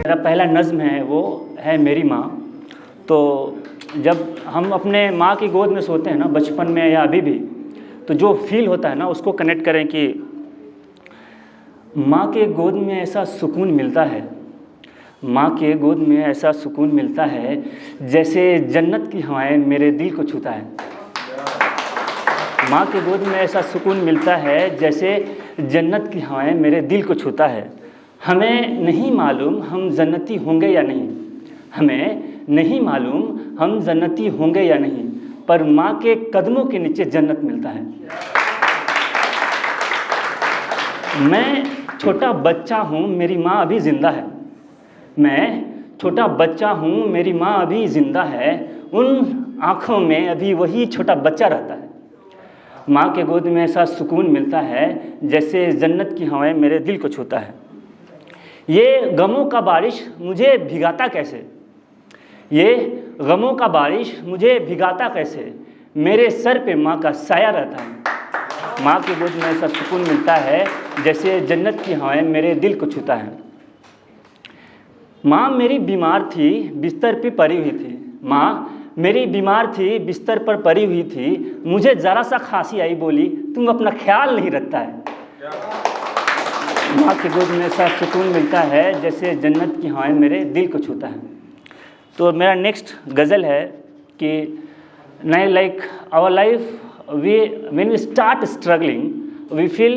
मेरा पहला नज़्म है वो है मेरी माँ। तो जब हम अपने माँ की गोद में सोते हैं ना, बचपन में या अभी भी, तो जो फील होता है ना उसको कनेक्ट करें कि माँ के गोद में ऐसा सुकून मिलता है, माँ के गोद में ऐसा सुकून मिलता है जैसे जन्नत की हवाएं मेरे दिल को छूता है। माँ के गोद में ऐसा सुकून मिलता है जैसे जन्नत की हवाएं मेरे दिल को छूता है। हमें नहीं मालूम हम जन्नती होंगे या नहीं, हमें नहीं मालूम हम जन्नती होंगे या नहीं, पर माँ के कदमों के नीचे जन्नत मिलता है। मैं छोटा बच्चा हूँ, मेरी माँ अभी ज़िंदा है। मैं छोटा बच्चा हूँ, मेरी माँ अभी ज़िंदा है। उन आँखों में अभी वही छोटा बच्चा रहता है। माँ के गोद में ऐसा सुकून मिलता है जैसे जन्नत की हवाएं मेरे दिल को छूता है। ये गमों का बारिश मुझे भिगाता कैसे, ये गमों का बारिश मुझे भिगाता कैसे, मेरे सर पे माँ का साया रहता है। माँ के गोद में ऐसा सुकून मिलता है जैसे जन्नत की हवाएं मेरे दिल को छूता है। माँ मेरी बीमार थी, बिस्तर पे पड़ी हुई थी। माँ मेरी बीमार थी, बिस्तर पर पड़ी हुई थी। मुझे ज़रा सा खांसी आई, बोली तुम अपना ख्याल नहीं रखता है। माँ के गोद में ऐसा सुकून मिलता है जैसे जन्नत की हवाएं मेरे दिल को छूता है। तो मेरा नेक्स्ट गज़ल है कि नहीं, like our life when we start struggling, we feel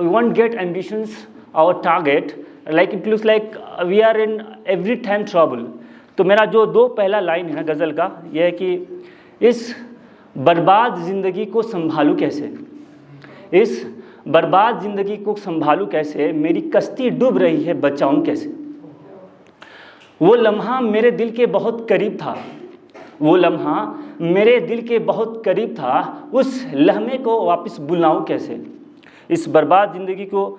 we won't get ambitions, our target, like it looks like we are in every time trouble. तो मेरा जो दो पहला लाइन है ना गज़ल का, यह है कि इस बर्बाद ज़िंदगी को संभालूं कैसे, इस बर्बाद ज़िंदगी को संभालूं कैसे, मेरी कश्ती डूब रही है बचाऊं कैसे। वो लम्हा मेरे दिल के बहुत करीब था, वो लम्हा मेरे दिल के बहुत करीब था, उस लम्हे को वापस बुलाऊं कैसे। इस बर्बाद ज़िंदगी को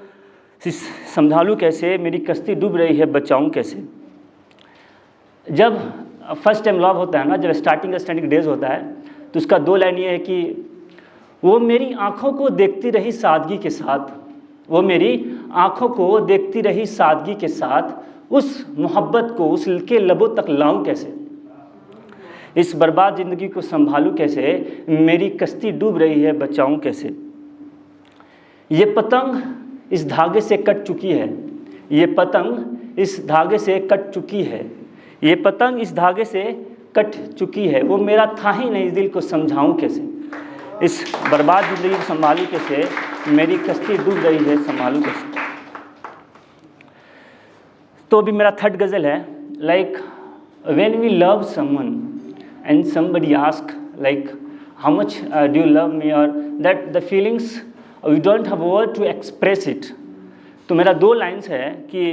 संभालूं कैसे, मेरी कश्ती डूब रही है बचाऊं कैसे। जब फर्स्ट टाइम लव होता है ना, जब स्टार्टिंग डेज होता है, तो उसका दो लाइन ये है कि वो मेरी आँखों को देखती रही सादगी के साथ, वो मेरी आँखों को देखती रही सादगी के साथ, उस मोहब्बत को उसके लबों तक लाऊं कैसे। इस बर्बाद ज़िंदगी को संभालूं कैसे, मेरी कश्ती डूब रही है बचाऊं कैसे। ये पतंग इस धागे से कट चुकी है, ये पतंग इस धागे से कट चुकी है, ये पतंग इस धागे से कट चुकी है। वो मेरा था ही नहीं, इस दिल को समझाऊं कैसे। इस बर्बाद ज़िंदगी को संभालूं कैसे, मेरी कश्ती डूब रही है संभालूं कैसे। तो अभी मेरा थर्ड गज़ल है, like when we love someone and somebody ask like how much do you love me, or that the feelings we don't have word to express it. तो मेरा दो लाइन्स है कि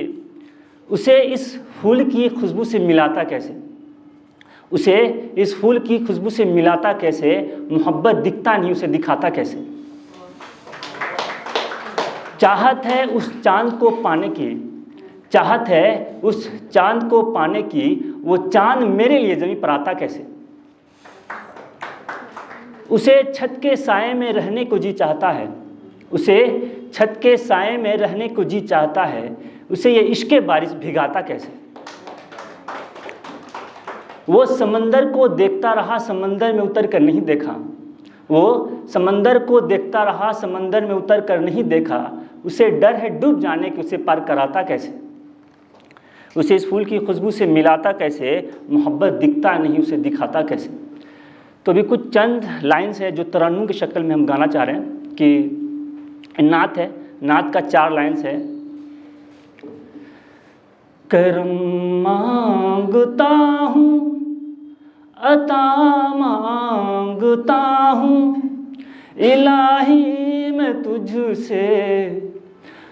उसे इस फूल की खुशबू से मिलाता कैसे, उसे इस फूल की खुशबू से मिलाता कैसे, मोहब्बत दिखता नहीं उसे दिखाता कैसे। चाहत है उस चांद को पाने की, चाहत है उस चांद को पाने की, वो चांद मेरे लिए ज़मीं पर आता कैसे। उसे छत के साए में रहने को जी चाहता है, उसे छत के साए में रहने को जी चाहता है, उसे ये इश्क़ बारिश भिगाता कैसे। वो समंदर को देखता रहा, समंदर में उतर कर नहीं देखा, वो समंदर को देखता रहा, समंदर में उतर कर नहीं देखा, उसे डर है डूब जाने के, उसे पार कराता कैसे। उसे इस फूल की खुशबू से मिलाता कैसे, मोहब्बत दिखता नहीं उसे दिखाता कैसे। तो अभी कुछ चंद लाइन्स है जो तरन्नुम की शक्ल में हम गाना चाह रहे हैं कि नात है, नात का 4 लाइन्स है। करम मांगता हूँ, अता मांगता हूँ, इलाही मैं तुझसे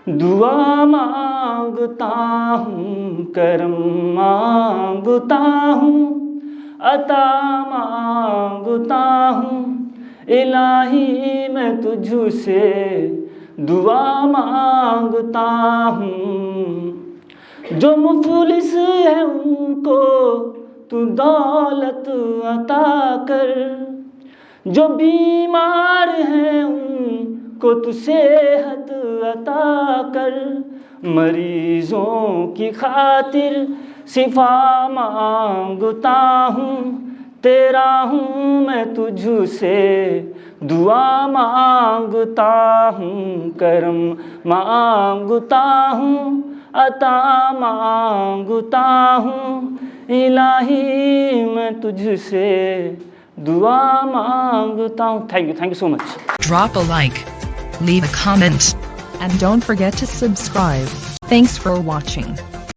दुआ मांगता हूँ। करम मांगता हूँ, अता मांगता हूँ, इलाही मैं तुझसे दुआ मांगता हूँ। जो मुफलिस है उनको तू दौलत अता कर, जो बीमार हैं उनको तू सेहत अता कर। मरीजों की खातिर शिफा मांगता हूँ, तेरा हूँ मैं तुझसे, दुआ मांगता हूँ, करम मांगता हूँ, अता मांगता हूँ, इलाही मैं तुझसे दुआ मांगता हूँ। Thank you so much. Drop a like, leave a comment, and don't forget to subscribe. Thanks for watching.